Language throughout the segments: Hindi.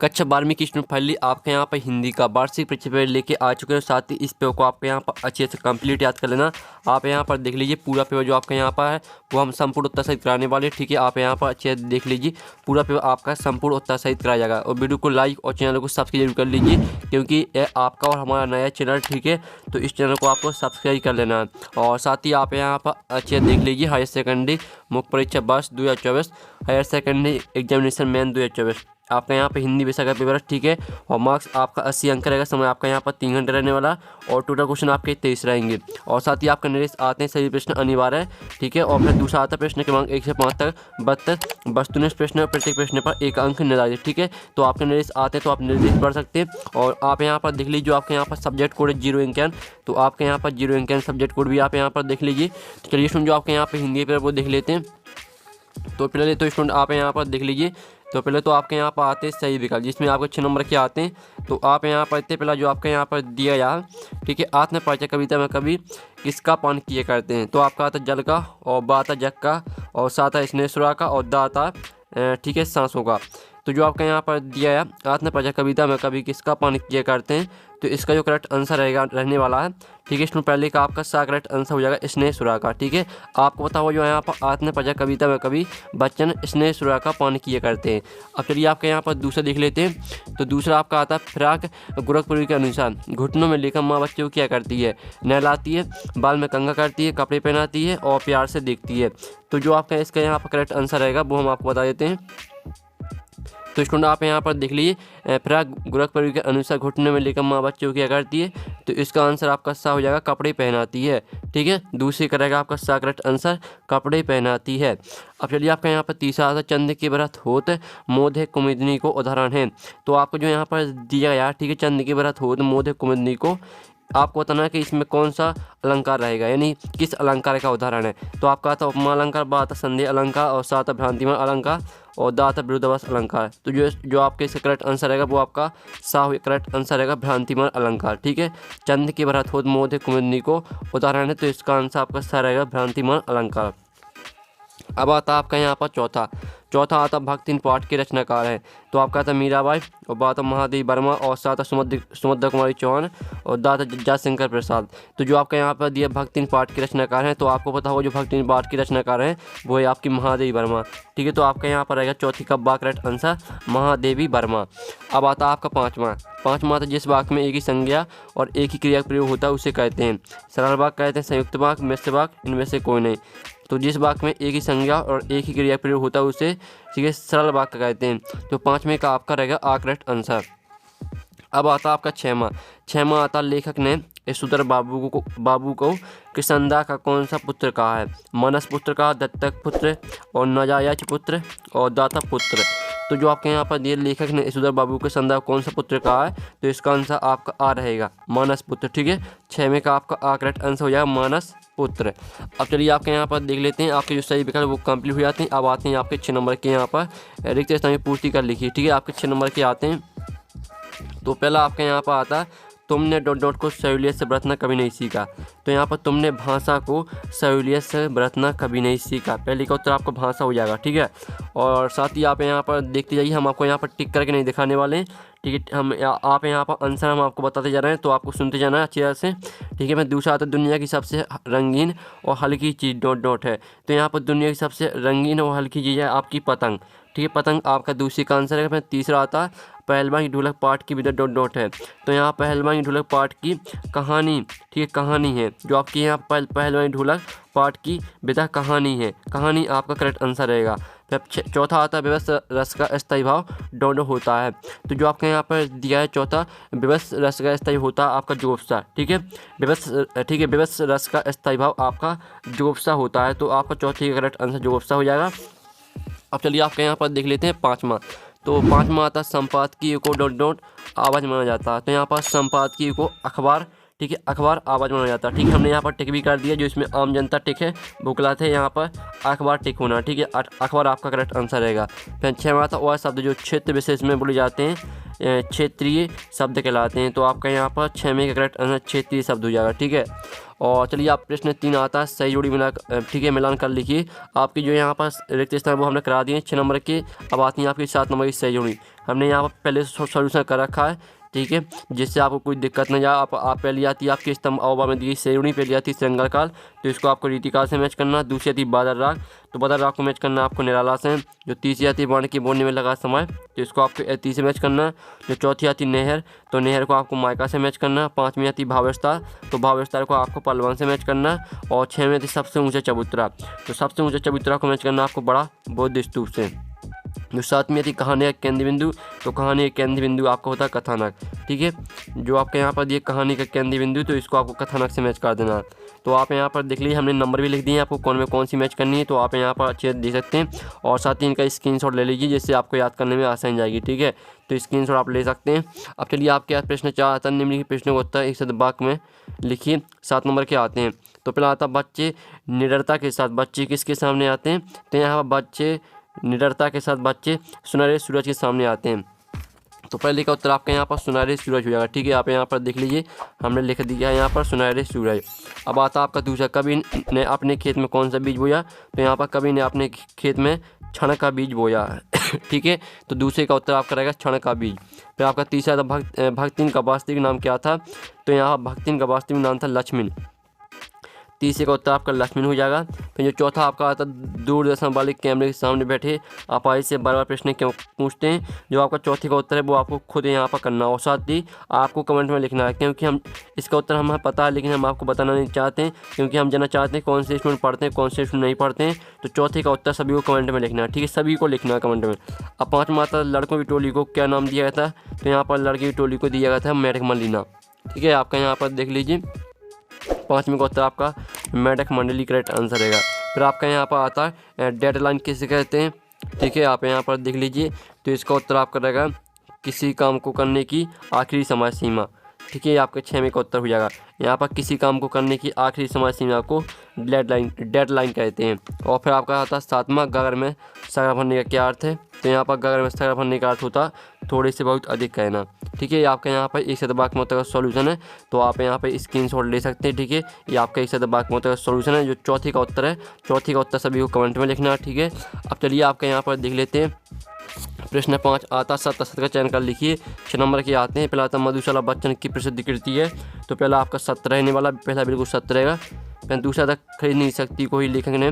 कक्षा 12वीं की स्टूडेंट फाइनली आपके यहाँ पर हिंदी का वार्षिक परीक्षा पेपर लेके आ चुके हैं। साथ ही इस पेपर को आपके यहाँ पर अच्छे से कंप्लीट याद कर लेना। आप यहाँ पर देख लीजिए पूरा पेपर जो आपके यहाँ पर है वो हम संपूर्ण उत्तर सहित कराने वाले, ठीक है। आप यहाँ पर अच्छे से देख लीजिए पूरा पेपर आपका संपूर्ण उत्तर सहित कराया जाएगा। और वीडियो को लाइक और चैनल को सब्सक्राइब जरूर कर लीजिए, क्योंकि ये आपका और हमारा नया चैनल, ठीक है। तो इस चैनल को आपको सब्सक्राइब कर लेना है। और साथ ही आप यहाँ पर अच्छे देख लीजिए हायर सेकेंडरी मुख्य परीक्षा वर्ष 2024 हायर सेकेंडरी एग्जामिनेशन मेन 2024 आपका यहाँ पे हिंदी विषय का पेपर है, ठीक है। और मार्क्स आपका 80 अंक रहेगा। समय आपका यहाँ पर 3 घंटे रहने वाला और टोटल क्वेश्चन आपके 23 रहेंगे। और साथ ही आपका निर्देश आते हैं सभी प्रश्न अनिवार्य है, ठीक है। और फिर दूसरा आता है प्रश्न क्रमांक 1 से 5 तक 72 वस्तुनिष्ठ प्रश्न, प्रत्येक प्रश्न पर 1 अंक निर्धारित, ठीक है। तो आपके निर्देश आते हैं तो आप निर्देश पढ़ सकते हैं। और आप यहाँ पर देख लीजिए जो आपके यहाँ पर सब्जेक्ट कोड है 0 अंक, तो आपके यहाँ पर 0 अंक सब्जेक्ट कोड भी आप यहाँ पर देख लीजिए। चलिए स्टूडेंट जो आपके यहाँ पर हिंदी पेपर वो देख लेते हैं। तो पहले तो स्टूडेंट आप यहाँ पर देख लीजिए। तो पहले तो आपके यहाँ पर आते हैं सही विकल्प, जिसमें आपको 6 नंबर के आते हैं। तो आप यहाँ पर इतने पहला जो आपके यहाँ पर दिया यार, ठीक है। आत्म परिचय कविता में कवि किसका पान किए करते हैं। तो आपका आता जल का, और बा आता जग का, और सा आता स्नेहसुरा का, और दा आता ठीक है सांसों का। तो जो आपका यहाँ पर दिया है आत्म परिचय कविता में कवि किसका पान किए करते हैं, तो इसका जो करेक्ट आंसर रहेगा रहने वाला है, ठीक है। इसमें पहले का आपका सा करेक्ट आंसर हो जाएगा स्नेहसुरा का, ठीक है। आपको पता हो जो यहाँ पर आत्म परिचय कविता में कवि बच्चन स्नेहसुरा का पान किए करते हैं। अब चलिए आपके यहाँ पर दूसरा देख लेते हैं। तो दूसरा आपका आता है फिराक गोरखपुरी के अनुसार घुटनों में लेकर माँ बच्चे को क्या करती है, नहलाती है, बाल में कंघा करती है, कपड़े पहनाती है और प्यार से देखती है। तो जो आपका इसका यहाँ पर करेक्ट आंसर रहेगा वो हम आपको बता देते हैं। तो स्टूडेंट आप यहाँ पर देख लीजिए फिराक गोरखपुरी के अनुसार घुटने में लेकर माँ बच्चे को क्या करती है, तो इसका आंसर आपका सा हो जाएगा कपड़े पहनाती है, ठीक है। दूसरी करेगा आपका सा करेक्ट आंसर कपड़े पहनाती है। अब चलिए आपका यहाँ पर तीसरा आता चंद के व्रत होत मोध कुमुदिनी को उदाहरण है। तो आपको जो यहाँ पर दिया यार, ठीक है, चंद के व्रत होत मोध कुमुदिनी को, आपको बताना है कि इसमें कौन सा अलंकार रहेगा, यानी किस अलंकार का उदाहरण है। तो आपका आता उपमा अलंकार, बा आता संदेह अलंकार, और सा आता भ्रांतिमान अलंकार, और दा आता विरुद्धाभास अलंकार। तो जो आपके इसका करेक्ट आंसर रहेगा वो आपका सा करेक्ट आंसर रहेगा भ्रांतिमान अलंकार, ठीक है। चंद के भरत होत मोध कुमुदिनी को उदाहरण है, तो इसका आंसर आपका सा रहेगा भ्रांतिमान अलंकार। अब आता आपका यहाँ पर चौथा आता भक्तिन पाठ के रचनाकार हैं। तो आपका आता मीराबाई, और बात महादेवी वर्मा, और साथ सुमद्रा कुमारी चौहान, और दाता जयशंकर प्रसाद। तो जो आपका यहाँ पर दिया भक्तिन पाठ के रचनाकार हैं, तो आपको पता होगा जो भक्तिन पाठ के रचनाकार हैं वो है आपकी महादेवी वर्मा, ठीक है। तो आपका यहाँ पर रहेगा चौथी का बा करेक्ट आंसर महादेवी वर्मा। अब आता आपका पाँचवा आता जिस वाक्य में एक ही संज्ञा और एक ही क्रिया प्रयोग होता है उसे कहते हैं सरल वाक्य कहते हैं, संयुक्त वाक्य, मिश्र वाक्य, इनमें से कोई नहीं। तो जिस वाक्य में एक ही संज्ञा और एक ही क्रिया प्रयोग होता है उसे, ठीक है, सरल वाक्य कहते हैं। तो 5वें का आपका रहेगा आ करेक्ट आंसर। अब आता आपका 6वां आता लेखक ने यशोधर बाबू को कृष्णदा का कौन सा पुत्र कहा है, मानस पुत्र कहा, दत्तक पुत्र, और नजायज पुत्र, और दाता पुत्र। तो जो आपके यहाँ पर दिए लेखक ने यशोधर बाबू के संदा कौन सा पुत्र कहा है, तो इसका आंसर आपका आ रहेगा मानस पुत्र, ठीक है। 6वें का आपका आ करेक्ट आंसर हो जाएगा मानस पुत्र। अब चलिए आपके यहाँ पर देख लेते हैं आपके जो सही विकल्प वो कंप्लीट हो जाते हैं। अब आते हैं आपके 6 नंबर के यहाँ पर रिक्त स्थान की पूर्ति कर लिखिए, ठीक है। आपके 6 नंबर के आते हैं। तो पहला आपके यहाँ पर आता है तुमने डॉट को सहूलियत से बरतना कभी नहीं सीखा। तो यहाँ पर तुमने भाषा को सहूलियत से बरतना कभी नहीं सीखा, पहले का उत्तर आपका भाषा हो जाएगा, ठीक है। और साथ ही आप यहाँ पर देखते जाइए, हम आपको यहाँ पर टिक करके नहीं दिखाने वाले हैं, ठीक है। आप यहाँ पर आंसर हम आपको बताते जा रहे हैं, तो आपको सुनते जाना है अच्छी तरह से, ठीक है। मैं दूसरा आता दुनिया की सबसे रंगीन और हल्की चीज़ डॉट है। तो यहाँ पर दुनिया की सबसे रंगीन और हल्की चीज़ है आपकी पतंग, ठीक है। पतंग आपका दूसरी का आंसर है। फिर तीसरा आता पहलवान की ढोलक पाठ की विधा डॉट है। तो यहाँ पहलवान की ढोलक पाठ की कहानी, ठीक है, कहानी है। जो आपकी यहाँ पहलवान की ढोलक पाठ की विधा कहानी है, कहानी आपका करेक्ट आंसर रहेगा। फिर चौथा आता है विवश रस का स्थायी भाव डॉट होता है। तो जो आपके यहाँ पर दिया है चौथा विवश रस का स्थायी होता है आपका जुगुप्सा, ठीक है। विवश रस का स्थायी भाव आपका जुगुप्सा होता है। तो आपका चौथे का करेक्ट आंसर जुगुप्सा हो जाएगा। अब चलिए आपके यहाँ पर देख लेते हैं 5वां। तो 5वां आता संपादकीय को डॉट आवाज़ माना जाता है। तो यहाँ पर संपादकीय को अखबार, ठीक है, अखबार आवाज़ माना जाता है, ठीक है। हमने यहाँ पर टिक भी कर दिया, जो इसमें आम जनता टिक है बुकला थे, यहाँ पर अखबार टिक होना, ठीक है। अखबार आपका करेक्ट आंसर रहेगा। फिर 6वां आता वह शब्द जो क्षेत्र विशेष में बोले जाते हैं क्षेत्रीय शब्द कहलाते हैं। तो आपका यहाँ पर 6वें का करेक्ट आंसर क्षेत्रीय शब्द हो जाएगा, ठीक है। और चलिए आप प्रश्न 3 आता है सही जोड़ी मिला, ठीक है, मिलान कर लिखिए। आपकी जो यहाँ पर रिक्त स्थान वो हमने करा दिए 6 नंबर के। अब आती है आपकी 7 नंबर की सही जोड़ी। हमने यहाँ पर पहले सोल्यूशन कर रखा है, ठीक है, जिससे आपको कोई दिक्कत नहीं जाए। आप पहली आती है आपकी स्तंभ अववा में दी सही जोड़ी, पहली आती है श्रृंगार काल, तो इसको आपको रीतिकाल से मैच करना। दूसरी आती है बादल राग, तो बादल राग को मैच करना आपको निराला से। जो तीसरी आती है वर्ण की बोलने में लगा समय, तो इसको आपको एती से मैच करना। जो चौथी आती है नहर, तो नहर को आपको मायका से मैच करना। पाँचवीं आती है भावविस्तार, तो भावविस्तार को आपको पलवन से मैच करना। और छठवीं आती है सबसे ऊँचा चबूतरा, तो सबसे ऊँचा चबूतरा को मैच करना आपको बड़ा बौद्ध स्तूप से। जो सातवीं आती कहानी का केंद्र बिंदु, तो कहानी का केंद्र बिंदु आपका होता है कथानक, ठीक है। जो आपके यहाँ पर दिए कहानी का केंद्र बिंदु, तो इसको आपको कथानक से मैच कर देना। तो आप यहाँ पर देख लीजिए हमने नंबर भी लिख दिए आपको कौन में कौन सी मैच करनी है, तो आप यहाँ पर अच्छे देख सकते हैं। और साथ ही इनका स्क्रीनशॉट ले लीजिए, जिससे आपको याद करने में आसानी जाएगी, ठीक है। तो स्क्रीनशॉट आप ले सकते हैं। अब चलिए आपके पास प्रश्न 4 आता है, निम्नलिखित प्रश्नों को उत्तर एक शब्द वाक्य में लिखिए। 7 नंबर के आते हैं। तो पहला आता बच्चे निडरता के साथ, बच्चे किसके सामने आते हैं, तो यहाँ पर बच्चे निडरता के साथ बच्चे सुनहरे सूरज के सामने आते हैं। तो पहले का उत्तर आपका यहाँ पर सुनहरे सूरज हो जाएगा, ठीक है। आप यहाँ पर देख लीजिए हमने लिख दिया है यहाँ पर सुनहरे सूरज। अब आता आपका दूसरा, कवि ने अपने खेत में कौन सा बीज बोया, तो यहाँ पर कवि ने अपने खेत में क्षण का बीज बोया ठीक है। तो दूसरे का उत्तर आपका रहेगा क्षण का बीज। फिर आपका तीसरा था भक्तिन का वास्तविक नाम क्या था, तो यहाँ भक्तिन का वास्तविक नाम था लक्ष्मण। तीसरे का उत्तर आपका लक्ष्मण हो जाएगा। फिर जो चौथा आपका आता दूरदर्शन वाले कैमरे के सामने बैठे आपाही से बार बार प्रश्न क्यों पूछते हैं, जो आपका चौथे का उत्तर है वो आपको खुद यहाँ पर करना। और साथ ही आपको कमेंट में लिखना है, क्योंकि हम इसका उत्तर हमें पता है लेकिन हम आपको बताना नहीं चाहते हैं, क्योंकि हम जानना चाहते हैं कौन से स्टूडेंट पढ़ते हैं कौन से स्टूडेंट नहीं पढ़ते हैं। तो चौथे का उत्तर सभी को कमेंट में लिखना है, ठीक है, सभी को लिखना है कमेंट में। अब पाँचवा आता लड़कों की टोली को क्या नाम दिया गया था, तो यहाँ पर लड़की की टोली को दिया गया था मेढक मंडलीना, ठीक है। आपका यहाँ पर देख लीजिए पाँचवें का उत्तर आपका मेढक मंडली करेक्ट आंसर रहेगा। फिर आपका यहाँ पर आता है डेडलाइन किसे कहते हैं, ठीक है। आप यहाँ पर देख लीजिए, तो इसका उत्तर आपका रहेगा किसी काम को करने की आखिरी समय सीमा, ठीक है। आपका 6वें का उत्तर हो जाएगा। यहाँ पर किसी काम को करने की आखिरी समय सीमा को डेडलाइन कहते हैं। और फिर आपका आता है 7वां, गगर में सगर भरने का क्या अर्थ है, तो यहाँ पर गगर में सगर भरने का अर्थ होता थोड़े से बहुत अधिक कहना, ठीक है। आपका यहाँ पर एक शब्द वाक्य में का सॉल्यूशन है, तो आप यहाँ पर स्क्रीनशॉट ले सकते हैं, ठीक है। ये आपका एक शब्द वाक्य में का सॉल्यूशन है। जो चौथी का उत्तर है, चौथी का उत्तर सभी को कमेंट में लिखना है, ठीक है। अब चलिए आपका यहाँ पर देख लेते हैं प्रश्न 5 आता सत्य का चयन कर लिखिए। 6 नंबर के आते हैं। पहला आता मधुशाला बच्चन की प्रसिद्ध कृति है, तो पहला आपका सत्य रहने वाला, पहला बिल्कुल सत्य रहेगा। फिर दूसरा था खरीद नहीं सकती कोई लेखक ने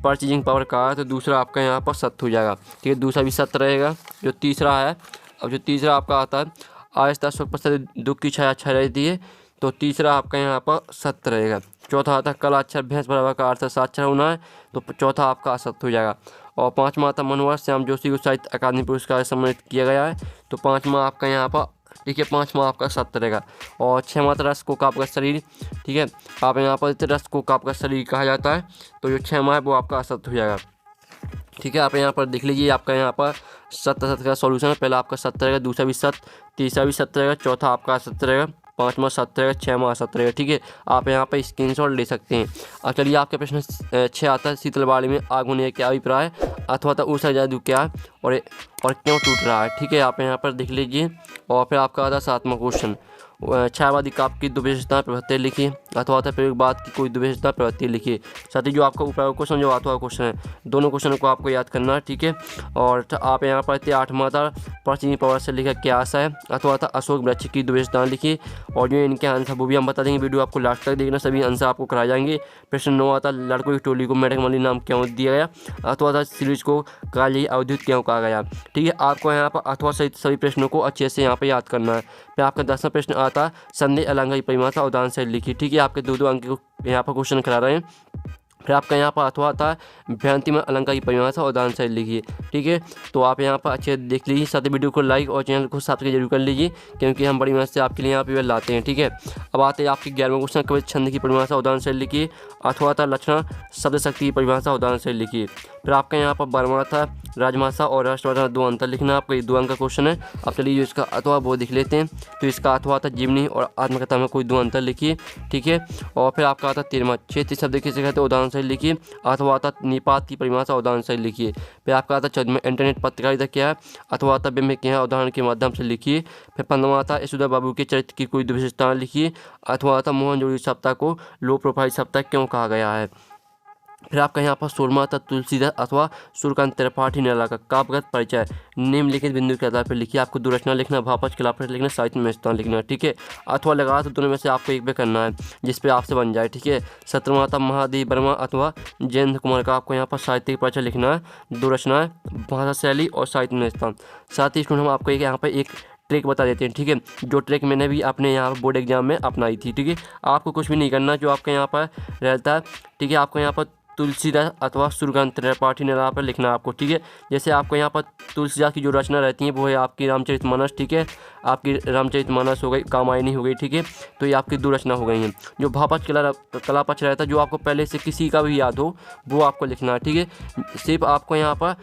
परचेजिंग पावर कहा, तो दूसरा आपका यहाँ पर सत्य हो जाएगा, ठीक है, दूसरा भी सत्य रहेगा। जो तीसरा है, अब जो तीसरा आपका आता है आहिस्ता सुख पश्चात दुख की छाया छा रहती है, तो तीसरा आपका यहाँ पर सत्य रहेगा। चौथा आता कला अक्षर भैंस बराबर का अर्थ साक्षर होना है, तो चौथा आपका असत्य हो जाएगा। और पाँचवा आता मनोहर श्याम जोशी को साहित्य अकादमी पुरस्कार से सम्मानित किया गया है, तो पाँचवा आपका यहाँ पर, ठीक है, पाँचवा आपका सत्य रहेगा। और छठवां रस को काप का शरीर, ठीक है। आप यहाँ पर रस को काप का शरीर कहा जाता है, तो जो छठवां है वो आपका असत्य हो जाएगा, ठीक है। आप यहाँ पर देख लीजिए आपका यहाँ पर सत्य का सॉल्यूशन है। पहला आपका सत्य रहेगा, दूसरा भी सत्य, तीसरा भी सत्य रहेगा, चौथा आपका असत्य रहेगा, पाँचवा सत्य रहेगा, छठवां असत्य रहेगा, ठीक है। आप यहाँ पर स्क्रीनशॉट ले सकते हैं। अब चलिए आपके प्रश्न 6 आता है शीतलवाड़ी में आग होने का क्या अभिप्राय है, अथवा तो ऊर्जा जादू क्या है और क्यों टूट रहा है, ठीक है। आप यहाँ पर देख लीजिए। और फिर आपका आता है 7वां क्वेश्चन, छायावादी काव्य की दो विशेषता प्रवृत्ति लिखिए, अथवा प्रयोगवाद की कोई दो विशेषता प्रवृत्ति लिखिए। साथ ही जो आपका उपयोग क्वेश्चन जो अथवा क्वेश्चन है, दोनों क्वेश्चन को आपको याद करना है, ठीक है। और आप यहाँ पर 8वां था प्राचीन पवर से लिखा क्या आशा है, अथवा अशोक वृक्ष की दो विशेषताएं लिखिए। और जो इनके आंसर वो भी हम बता देंगे, वीडियो आपको लास्ट तक देखना, सभी आंसर आपको कराए जाएंगे। प्रश्न 9 आता लड़कों की टोली को मेढक मंडली नाम क्यों दिया गया, अथवा सीरीज को काली अवधूत क्यों कहा गया, ठीक है। आपको यहाँ पर अथवा सहित सभी प्रश्नों को अच्छे से यहाँ पर याद करना है। फिर आपका 10वां प्रश्न आता संदेह अलंकार की परिभाषा उदाहरण से लिखी, ठीक है। आपके दो अंक यहाँ पर क्वेश्चन करा रहे हैं। फिर आपका यहाँ पर अथवा आता है भ्रांति में अलंकार की परिभाषा उदाहरण से लिखिए, ठीक है। तो आप यहाँ पर अच्छे देख लीजिए, साथ ही वीडियो को लाइक और चैनल को सब्सक्राइब जरूर कर लीजिए, क्योंकि हम बड़ी मेहनत से आपके लिए यहाँ पे लाते हैं, ठीक है। अब आते हैं आपके 11वें क्वेश्चन, कवि छंद की परिभाषा उदाहरण से लिखिए, अथवा था लक्षण शब्द शक्ति की परिभाषा उदाहरण से लिखिए। फिर आपका यहाँ पर 12वां था राजभाषा और राष्ट्रभाषा दो अंतर लिखना, आपका ये 2 अंक का क्वेश्चन है। अब चलिए जो इसका अथवा वो देख लेते हैं। तो इसका अथवा था जीवनी और आत्मकथा में कोई 2 अंतर लिखिए, ठीक है। और फिर आपका आता 13वां क्षेत्रीय शब्द किसे कहते हैं उदाहरण उदाहरण सही लिखिए। अथवा आता निपात की परिभाषा उदाहरण सही लिखिए। फिर आपका आता 14वां इंटरनेट पत्रकारिता क्या है, अथवा आता में क्या है उदाहरण के माध्यम से लिखिए। फिर 15वां आता यशोदा बाबू के चरित्र की कोई विशेषताएं लिखिए। अथवा आता मोहनजोदड़ो सप्ताह को लो प्रोफाइल सप्ताह क्यों कहा गया है। फिर आपका यहाँ पर 16वां आता तुलसीदास अथवा सूर्यकांत त्रिपाठी निराला का काव्यगत परिचय निम्नलिखित बिंदु के आधार पर लिखिए। आपको दो रचना लिखना, भावपक्ष खिलाफत लिखना, साहित्य में स्थान लिखना, ठीक है। अथवा लगा तो दोनों में से आपको एक भी करना है जिस पे आपसे बन जाए, ठीक है। 17वां आता महादेव वर्मा अथवा जयेंद्र कुमार का आपको यहाँ पर साहित्य का परिचय लिखना है, दो रचनाएं, भाषा शैली और साहित्य में स्थान। साथ ही स्टूडेंट हम आपको यहाँ पर एक ट्रिक बता देते हैं, ठीक है, जो ट्रिक मैंने भी अपने यहाँ बोर्ड एग्जाम में अपनाई थी, ठीक है। आपको कुछ भी नहीं करना, जो आपके यहाँ पर रहता है, ठीक है। आपको यहाँ पर तुलसीदास अथवा सूर्यकांत त्रिपाठी निराला पर लिखना है आपको, ठीक है। जैसे आपको यहाँ पर तुलसीदास की जो रचना रहती है वो है आपकी रामचरितमानस, ठीक है। आपकी रामचरितमानस हो गई, कामायनी हो गई, ठीक है। तो ये आपकी दो रचना हो गई हैं। जो भावपक्ष कलापक्ष रहता है, जो आपको पहले से किसी का भी याद हो वो आपको लिखना है, ठीक है। सिर्फ आपको यहाँ पर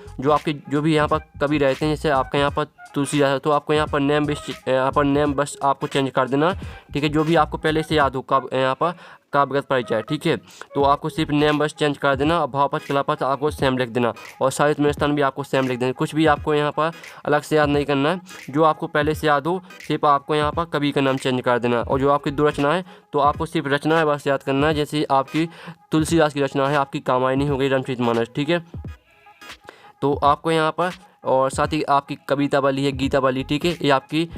जो भी यहाँ पर कवि रहते हैं, जैसे आपका यहाँ पर तुलसीदास है तो आपको यहाँ पर नेम बस आपको चेंज कर देना, ठीक है। जो भी आपको पहले से याद हो यहाँ पर काव्यगत परिचय, ठीक है। तो आपको सिर्फ नेम बस चेंज कर देना और भावपक्ष कलापक्ष आपको सेम लिख देना और साहित्य में स्थान भी आपको सेम लिख देना। कुछ भी आपको यहाँ पर अलग से याद नहीं करना है, जो आपको पहले से याद हो सिर्फ आपको यहाँ पर कवि का नाम चेंज कर देना। और जो आपकी दो रचना है तो आपको सिर्फ रचना है बस याद करना है। जैसे आपकी तुलसीदास की रचना है आपकी कामायनी हो गई, रामचरितमानस, ठीक है। तो आपको यहाँ पर और साथ ही आपकी कविता वाली है गीतावली, ठीक है, ये आपकी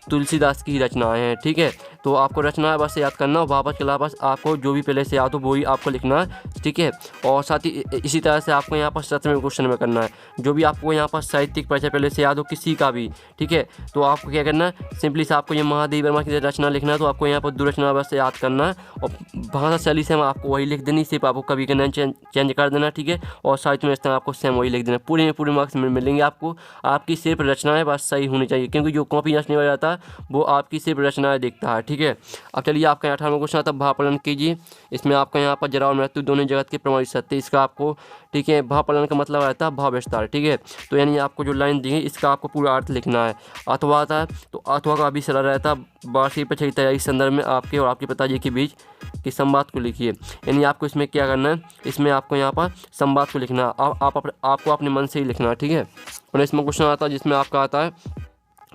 तुलसीदास की रचनाएं हैं, ठीक है। तो आपको रचना है बस याद करना और भावपक्ष कलापक्ष आपको जो भी पहले से याद हो वही आपको लिखना है, ठीक है। और साथ ही इसी तरह से आपको यहाँ पर 17वें क्वेश्चन में करना है, जो भी आपको यहाँ पर साहित्यिक परिचय पहले से याद हो किसी का भी, ठीक है। तो आपको क्या करना है, सिंपली से आपको ये महादेव वर्मा की रचना लिखना है, तो आपको यहाँ पर दो रचना बस याद करना है और भाषा शैली से आपको वही लिख देनी, सिर्फ आपको कवि का नाम चेंज कर देना, ठीक है। और साहित्य में स्थान आपको सेम वही लिख देना। पूरे में पूरे मार्क्स मिलेंगे आपको। आपकी सिर्फ रचनाएं बस सही होनी चाहिए, क्योंकि जो कॉपी जांचने वाला जाता है वो आपकी सिर्फ रचनाएं देखता है, ठीक है। अब चलिए आपका 18वां क्वेश्चन आता है भावपलन कीजिए। इसमें आपका यहाँ पर जरा और मृत्यु दोनों जगत के प्रमाणित सत्य, इसका आपको, ठीक है, भावपलन का मतलब रहता है भाव विस्तार, ठीक है। तो यानी आपको जो लाइन दी है इसका आपको पूरा अर्थ लिखना है। अथवा आता है तो अथवा का भी सरल रहता है वार्षिक परीक्षा की तैयारी संदर्भ में आपके और आपके पिताजी के बीच के संवाद को लिखिए। यानी आपको इसमें क्या करना है, इसमें आपको यहाँ पर संवाद को लिखना है, आपको अपने मन से ही लिखना है, ठीक है। 19वां क्वेश्चन आता है जिसमें आपका आता है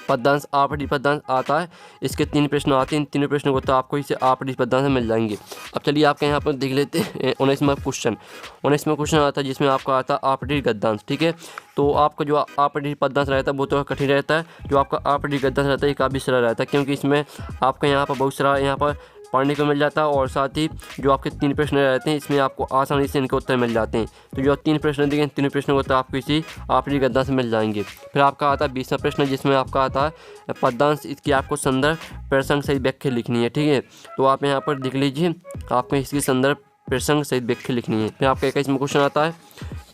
पद्यांश आपटी पद्यांश आता है। इसके 3 प्रश्न आते हैं, इन तीनों प्रश्नों को तो आपको इसे आपटी पद्यांश मिल जाएंगे। अब चलिए आपके यहाँ पर देख लेते हैं 19वां क्वेश्चन आता है जिसमें आपका आता है आपटी गद्यांश, ठीक है। तो आपका जो आपटी पद्यांश रहता है वो तो कठिन रहता है, जो आपका आपटी गद्यांश रहता है ये काफ़ी सरल रहता है, क्योंकि इसमें आपका यहाँ पर बहुत सारा यहाँ पर पढ़ने को मिल जाता है और साथ ही जो आपके 3 प्रश्न रहते हैं इसमें आपको आसानी से इनके उत्तर मिल जाते हैं। तो जो 3 प्रश्न दिए 3 प्रश्नों को उत्तर आपको इसी आपटी गद्यांश से मिल जाएंगे। फिर आपका आता है 20वां प्रश्न जिसमें आपका आता है पद्यांश, इसकी आपको संदर्भ प्रसंग सहित व्याख्या लिखनी है, ठीक है। तो आप यहाँ पर देख लीजिए, आपको इसकी संदर्भ प्रसंग सहित व्याख्या लिखनी है। फिर आपका 21वां क्वेश्चन आता है,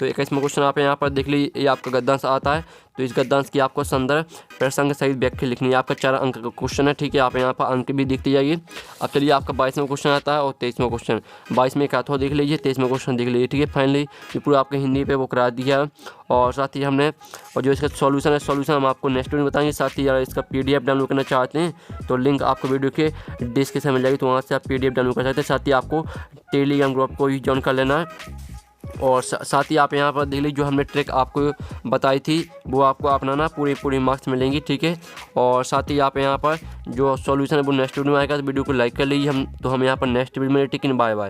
तो 21वां क्वेश्चन आप यहाँ पर देख लीजिए, ये आपका गद्यांश आता है। तो इस गद्यांश की आपको संदर्भ प्रसंग सहित व्याख्या लिखनी है। आपका 4 अंक का क्वेश्चन है, ठीक है। आप यहाँ पर अंक भी देखते जाइए। अब चलिए आपका 22वां क्वेश्चन आता है और 23वां क्वेश्चन। 22 में एक अथवा देख लीजिए, 23वां क्वेश्चन देख लीजिए, ठीक है। फाइनली ये पूरा आपके हिंदी पे वो करा दिया है और साथ ही हमने और जो इसका सॉल्यूशन है, सॉल्यूशन हम आपको नेक्स्ट वीडियो में बताएंगे। साथ ही अगर इसका PDF डाउनलोड करना चाहते हैं तो लिंक आपको वीडियो के डिस्क्रिप्शन में मिल जाएगी, तो वहाँ से आप PDF डाउनलोड कर सकते हैं। साथ ही आपको टेलीग्राम ग्रुप को भी ज्वाइन कर लेना है और साथ ही आप यहाँ पर देख लीजिए जो हमने ट्रिक आपको बताई थी वो आपको अपनाना, पूरे मार्क्स मिलेंगे, ठीक है। और साथ ही आप यहाँ पर जो सॉल्यूशन है वो नेक्स्ट वीडियो में आएगा, तो वीडियो को लाइक कर लीजिए। हम यहाँ पर नेक्स्ट वीडियो में, ठीक है। Bye bye.